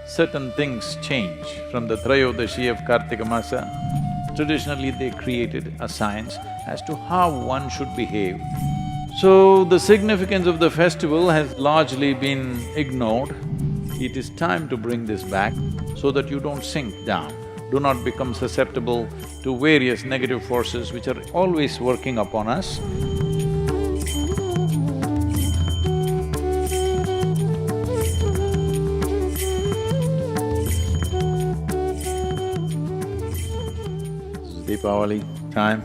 certain things change from the Trayodashi of Kartika Masa. Traditionally, they created a science as to how one should behave. So, the significance of the festival has largely been ignored. It is time to bring this back so that you don't sink down. Do not become susceptible to various negative forces which are always working upon us. Deepavali time.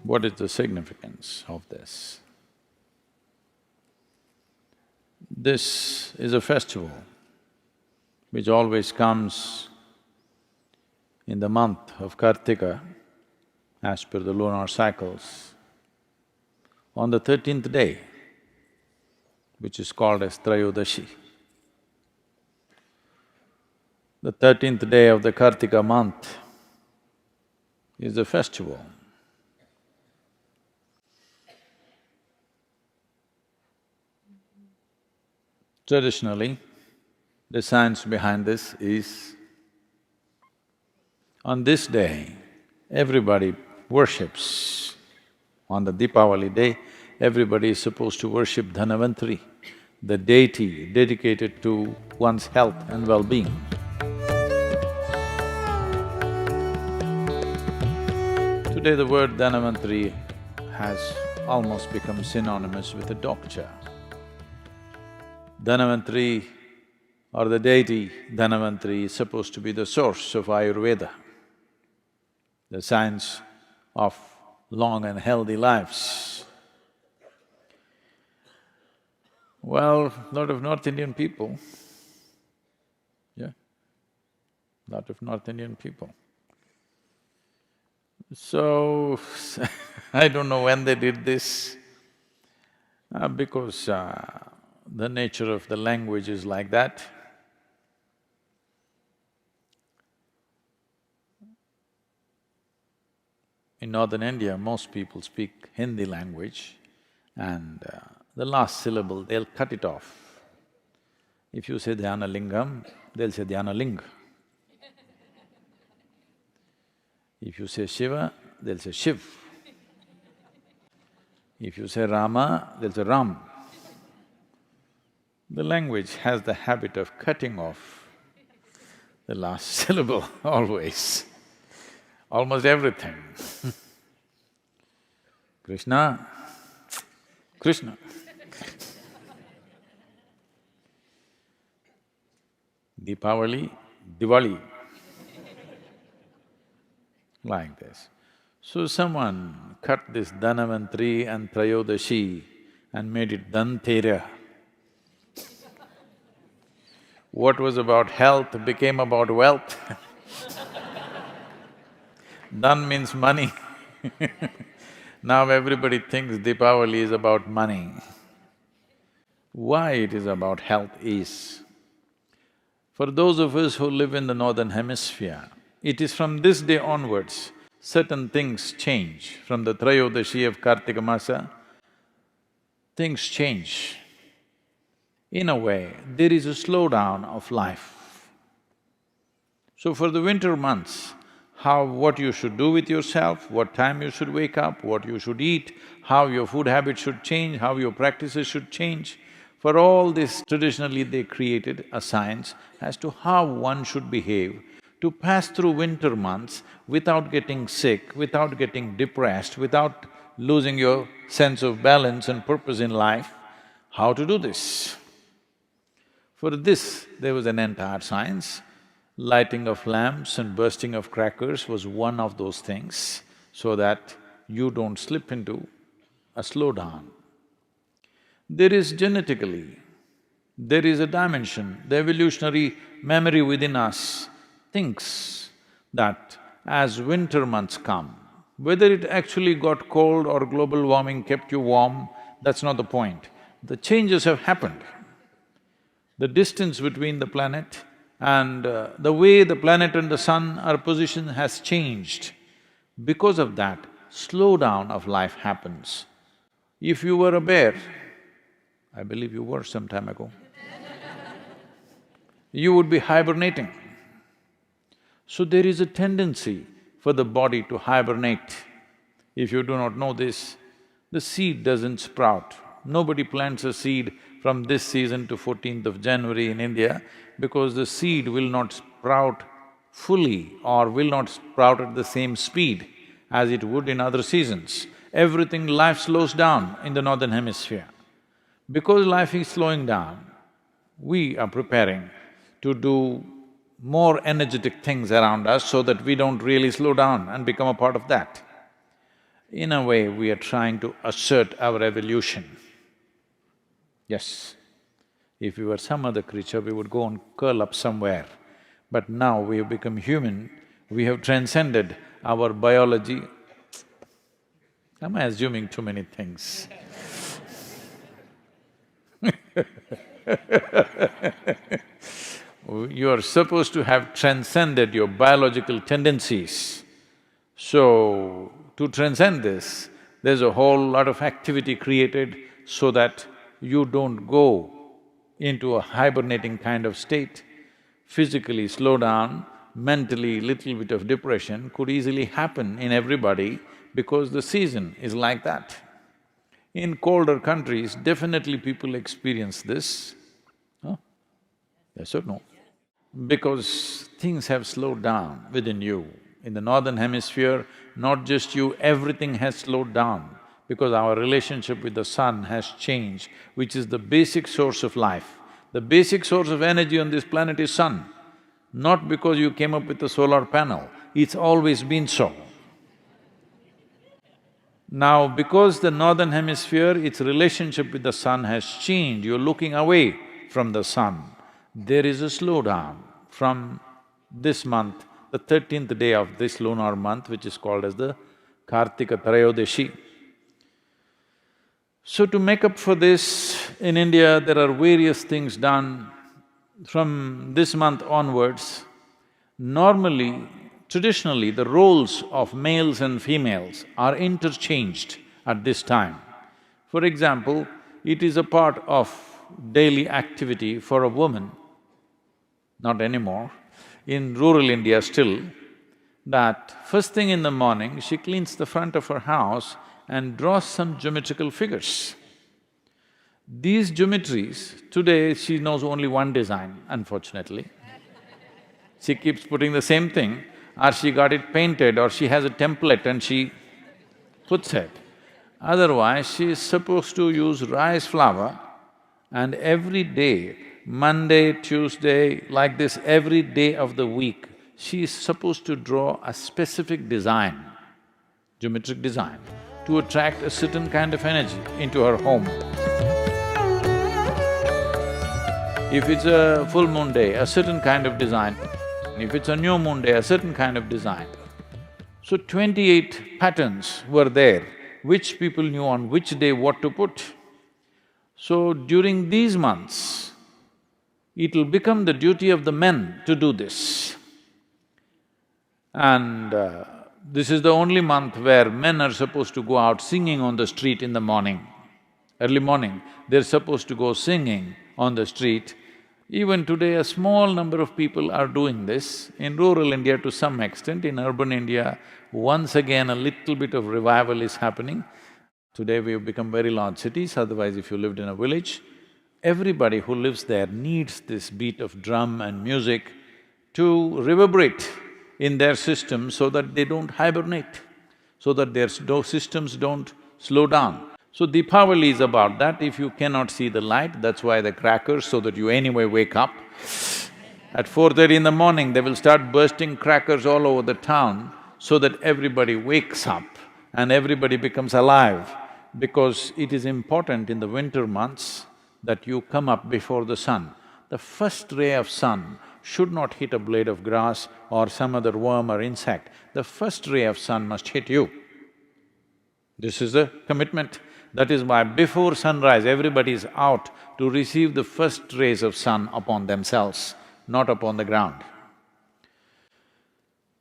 What is the significance of this? This is a festival which always comes in the month of Kartika as per the lunar cycles on the 13th day, which is called as Trayodashi. The 13th day of the Kartika month is the festival. Traditionally, the science behind this is, on this day, everybody worships. On the Deepavali day, everybody is supposed to worship Dhanavantari, the deity dedicated to one's health and well-being. Today the word Dhanavantari has almost become synonymous with a doctor. Dhanavantari or the deity Dhanavantari is supposed to be the source of Ayurveda, the science of long and healthy lives. Well, lot of North Indian people, lot of North Indian people. So, I don't know when they did this, because the nature of the language is like that. In northern India, most people speak Hindi language and the last syllable, they'll cut it off. If you say Dhyanalingam, they'll say Dhyanaling. If you say Shiva, they'll say Shiv. If you say Rama, they'll say Ram. The language has the habit of cutting off the last syllable always, almost everything. Krishna, Krishna. Deepavali, Diwali. Like this. So someone cut this Dhanavantari and Trayodashi and made it Dhantera. What was about health became about wealth. Dhan means money. Now everybody thinks Deepavali is about money. Why it is about health is, for those of us who live in the northern hemisphere, it is from this day onwards, certain things change. From the Trayodashi of Kartika Masa, things change. In a way, there is a slowdown of life. So for the winter months, what you should do with yourself, what time you should wake up, what you should eat, how your food habits should change, how your practices should change, for all this, traditionally they created a science as to how one should behave to pass through winter months without getting sick, without getting depressed, without losing your sense of balance and purpose in life. How to do this? For this, there was an entire science. Lighting of lamps and bursting of crackers was one of those things, so that you don't slip into a slowdown. There is genetically, there is a dimension, the evolutionary memory within us thinks that as winter months come, whether it actually got cold or global warming kept you warm, that's not the point. The changes have happened. The distance between the planet and the way the planet and the sun are positioned has changed. Because of that, slowdown of life happens. If you were a bear, I believe you were some time ago. You would be hibernating. So there is a tendency for the body to hibernate. If you do not know this, the seed doesn't sprout. Nobody plants a seed from this season to 14th of January in India because the seed will not sprout fully or will not sprout at the same speed as it would in other seasons. Everything, life slows down in the northern hemisphere. Because life is slowing down, we are preparing to do more energetic things around us so that we don't really slow down and become a part of that. In a way, we are trying to assert our evolution. Yes, if we were some other creature, we would go and curl up somewhere. But now we have become human, we have transcended our biology. Am I assuming too many things? You are supposed to have transcended your biological tendencies. So, to transcend this, there's a whole lot of activity created so that you don't go into a hibernating kind of state. Physically slow down, mentally little bit of depression could easily happen in everybody because the season is like that. In colder countries, definitely people experience this. Huh? Yes or no? Because things have slowed down within you. In the northern hemisphere, not just you, everything has slowed down because our relationship with the sun has changed, which is the basic source of life. The basic source of energy on this planet is sun. Not because you came up with a solar panel, it's always been so. Now, because the northern hemisphere, its relationship with the sun has changed, you're looking away from the sun. There is a slowdown from this month, the 13th day of this lunar month, which is called as the Kartika Trayodashi. So to make up for this, in India there are various things done. From this month onwards, normally, traditionally, the roles of males and females are interchanged at this time. For example, it is a part of daily activity for a woman, not anymore, in rural India still, that first thing in the morning, she cleans the front of her house and draws some geometrical figures. These geometries, today she knows only one design, unfortunately. She keeps putting the same thing, or she got it painted, or she has a template and she puts it. Otherwise, she is supposed to use rice flour and every day, Monday, Tuesday, like this, every day of the week, she is supposed to draw a specific design, geometric design, to attract a certain kind of energy into her home. If it's a full moon day, a certain kind of design. If it's a new moon day, a certain kind of design. So 28 patterns were there, which people knew on which day what to put. So during these months, it'll become the duty of the men to do this. And this is the only month where men are supposed to go out singing on the street in the morning. Early morning, they're supposed to go singing on the street. Even today, a small number of people are doing this. In rural India to some extent, in urban India, once again a little bit of revival is happening. Today we've become very large cities, otherwise if you lived in a village, everybody who lives there needs this beat of drum and music to reverberate in their system so that they don't hibernate, so that their systems don't slow down. So Deepavali is about that. If you cannot see the light, that's why the crackers, so that you anyway wake up. At 4:30 in the morning, they will start bursting crackers all over the town so that everybody wakes up and everybody becomes alive, because it is important in the winter months that you come up before the sun. The first ray of sun should not hit a blade of grass or some other worm or insect. The first ray of sun must hit you. This is the commitment. That is why before sunrise, everybody is out to receive the first rays of sun upon themselves, not upon the ground.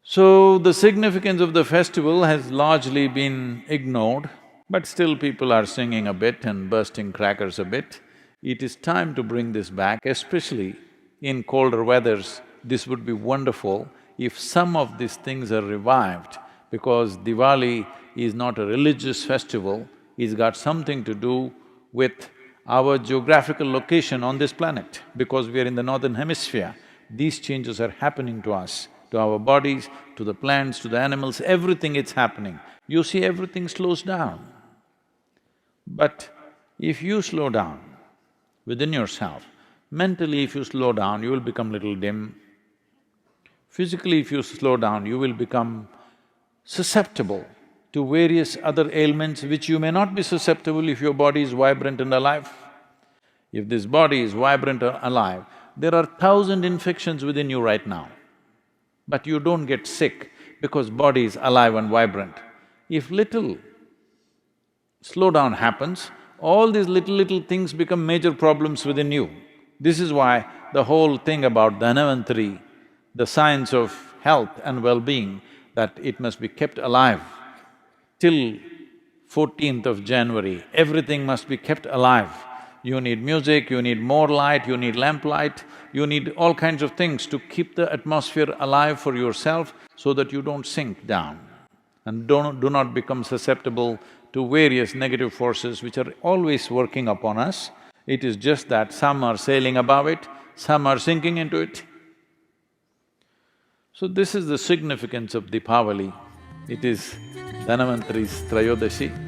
So, the significance of the festival has largely been ignored, but still people are singing a bit and bursting crackers a bit. It is time to bring this back, especially in colder weathers. This would be wonderful if some of these things are revived, because Diwali is not a religious festival, it's got something to do with our geographical location on this planet. Because we are in the northern hemisphere, these changes are happening to us, to our bodies, to the plants, to the animals, everything it's happening. You see, everything slows down. But if you slow down within yourself, mentally if you slow down, you will become little dim. Physically if you slow down, you will become susceptible to various other ailments which you may not be susceptible if your body is vibrant and alive. If this body is vibrant and alive, there are 1,000 infections within you right now, but you don't get sick because body is alive and vibrant. If little slowdown happens, all these little things become major problems within you. This is why the whole thing about Dhanavantari, the science of health and well-being, that it must be kept alive till 14th of January, everything must be kept alive. You need music, you need more light, you need lamplight, you need all kinds of things to keep the atmosphere alive for yourself so that you don't sink down and do not become susceptible to various negative forces which are always working upon us. It is just that some are sailing above it, some are sinking into it. So this is the significance of Deepavali. It is Dhanavantari's Trayodashi.